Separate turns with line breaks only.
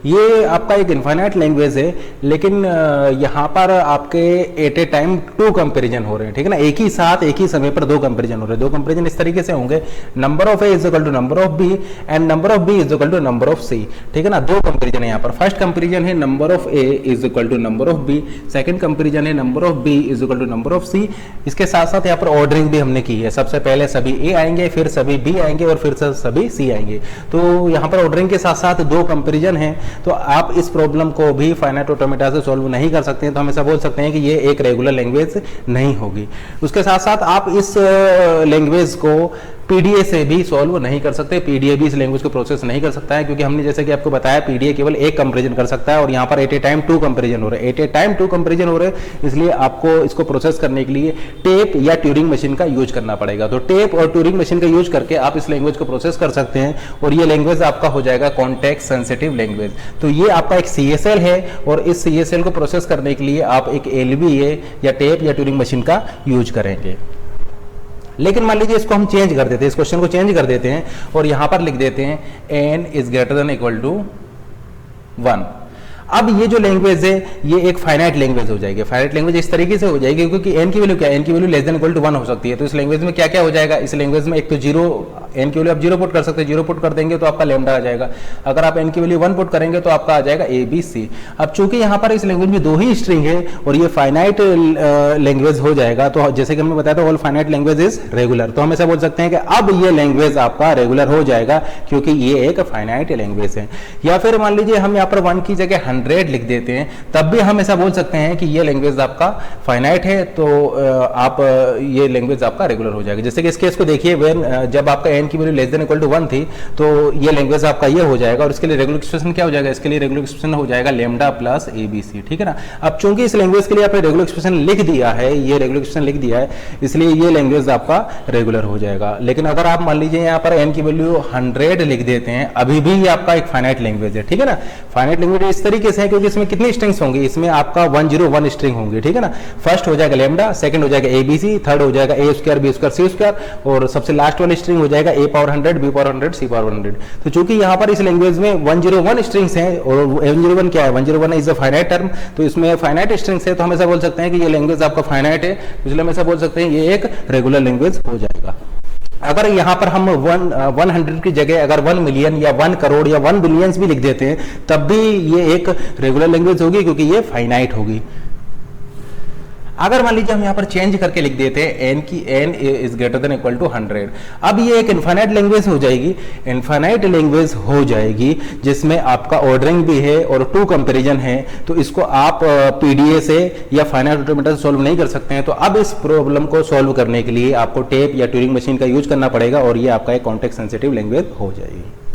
ये आपका एक इनफाइनाइट लैंग्वेज है, लेकिन यहाँ पर आपके एट ए टाइम 2 कंपेरिजन हो रहे हैं, ठीक है ना। एक ही साथ एक ही समय पर 2 कंपेरिजन हो रहे हैं। 2 कंपेरिजन इस तरीके से होंगे, number of A is equal to number of B and number of B is equal to number of C, ठीक है ना। 2 कंपेरिजन है यहाँ पर। फर्स्ट कंपेरिजन है number of A is equal to number of B, second comparison है number of B is equal to number of C. इसके साथ साथ यहाँ पर ऑर्डरिंग भी हमने की है। सबसे पहले सभी ए आएंगे, फिर सभी बी आएंगे और फिर सभी सी आएंगे। तो यहाँ पर ऑर्डरिंग के साथ साथ 2 कंपेरिजन है। तो आप इस प्रॉब्लम को भी फाइनाइट ऑटोमेटा से सॉल्व नहीं कर सकते हैं, तो हम ऐसा बोल सकते हैं कि ये एक रेगुलर लैंग्वेज नहीं होगी। उसके साथ साथ आप इस लैंग्वेज को पीडीए से भी सॉल्व नहीं कर सकते। पीडीए भी इस लैंग्वेज को प्रोसेस नहीं कर सकता है, क्योंकि हमने जैसे कि आपको बताया पीडीए केवल एक कंपेरिजन कर सकता है और यहाँ पर एट ए टाइम 2 कंपेरिजन हो रहे हैं। एट ए टाइम 2 कंपेरिजन हो रहे हैं, इसलिए आपको इसको प्रोसेस करने के लिए टेप या ट्यूरिंग मशीन का यूज करना पड़ेगा। तो टेप और ट्यूरिंग मशीन का यूज करके आप इस लैंग्वेज को प्रोसेस कर सकते हैं और ये लैंग्वेज आपका हो जाएगा कॉन्टेक्स्ट सेंसिटिव लैंग्वेज। तो ये आपका एक सीएसएल है और इस सीएसएल को प्रोसेस करने के लिए आप एक एलवीए या टेप या ट्यूरिंग मशीन का यूज करेंगे। लेकिन मान लीजिए इसको हम चेंज कर देते हैं, इस क्वेश्चन को चेंज कर देते हैं और यहां पर लिख देते हैं n is greater than equal to 1। अब ये जो लैंग्वेज है ये एक फाइनाइट लैंग्वेज हो जाएगी। फाइनाइट लैंग्वेज इस तरीके से हो जाएगी क्योंकि n की वैल्यू क्या है, n की value less than equal to 1 हो सकती है। तो इस लैंग्वेज में क्या क्या हो जाएगा, इस लैंग्वेज में एक तो 0, n की वैल्यू आप 0 पुट कर सकते हैं, 0 पुट कर देंगे तो आपका लैम्डा आ जाएगा। अगर आप n की वैल्यू 1 पुट करेंगे तो आपका आ जाएगा ए बी सी। अब चूंकि यहाँ पर इस लैंग्वेज में 2 ही स्ट्रिंग है और ये फाइनाइट लैंग्वेज हो जाएगा, तो जैसे कि हमने बताया था all finite language is regular. तो हम ऐसा बोल सकते हैं कि अब ये लैंग्वेज आपका रेगुलर हो जाएगा क्योंकि ये एक फाइनाइट लैंग्वेज है। या फिर मान लीजिए हम यहाँ पर 1 की जगह 100 लिख देते हैं, तब भी हम ऐसा बोल सकते हैं कि ये लैंग्वेज आपका फाइनाइट है, तो आप ये लैंग्वेज आपका रेगुलर हो जाएगा। जैसे कि इस केस को देखिए, व्हेन जब आपका n की value less than equal to 1 थी तो ये लैंग्वेज आपका ये हो जाएगा और इसके लिए रेगुलर एक्सप्रेशन क्या हो जाएगा, इसके लिए रेगुलर एक्सप्रेशन हो जाएगा लैम्डा प्लस एबीसी, ठीक है ना। अब चूंकि इस लैंग्वेज के लिए आपने रेगुलर एक्सप्रेशन लिख दिया है, ये रेगुलर एक्सप्रेशन लिख दिया है, इसलिए ये लैंग्वेज आपका रेगुलर हो जाएगा। लेकिन अगर आप मान लीजिए यहाँ पर n की वैल्यू 100 लिख देते हैं, अभी भी ये आपका एक फाइनाइट लैंग्वेज है, ठीक है ना। फाइनाइट लैंग्वेज इस तरीके से है क्योंकि इसमें कितनी स्ट्रिंग्स होंगी, इसमें आपका 101 स्ट्रिंग होंगी, ठीक है ना। फर्स्ट हो जाएगा लैम्डा, सेकंड हो जाएगा एबीसी, थर्ड हो जाएगा ए स्क्वायर बी स्क्वायर सी स्क्वायर और सबसे लास्ट वाली स्ट्रिंग हो जाएगा ए पावर 100 बी पावर 100 सी पावर 100। तो चूंकि यहाँ पर इस लैंग्वेज में 101 स्ट्रिंग्स हैं और 101 क्या है, 101 इज अ फाइनाइट टर्म, तो इसमें फाइनाइट स्ट्रिंग्स है, तो हम ऐसा बोल सकते हैं कि ये लैंग्वेज आपका फाइनाइट है, इसलिए हम ऐसा बोल सकते हैं ये एक रेगुलर लैंग्वेज हो जाएगा। अगर यहाँ पर हम 100 की जगह अगर 1 मिलियन या 1 करोड़ या 1 बिलियंस भी लिख देते हैं, तब भी ये एक रेगुलर लैंग्वेज होगी क्योंकि ये फाइनाइट होगी। अगर मान लीजिए हम यहाँ पर चेंज करके लिख देते हैं n is greater than equal to 100, अब ये एक इनफाइनाइट लैंग्वेज हो जाएगी। इनफाइनाइट लैंग्वेज हो जाएगी जिसमें आपका ऑर्डरिंग भी है और 2 कंपैरिजन है, तो इसको आप पीडीए से या फाइनाइट ऑटोमेटा से सॉल्व नहीं कर सकते हैं। तो अब इस प्रॉब्लम को सॉल्व करने के लिए आपको टेप या ट्यूरिंग मशीन का यूज करना पड़ेगा और ये आपका एक कॉन्टेक्स्ट सेंसिटिव लैंग्वेज हो जाएगी।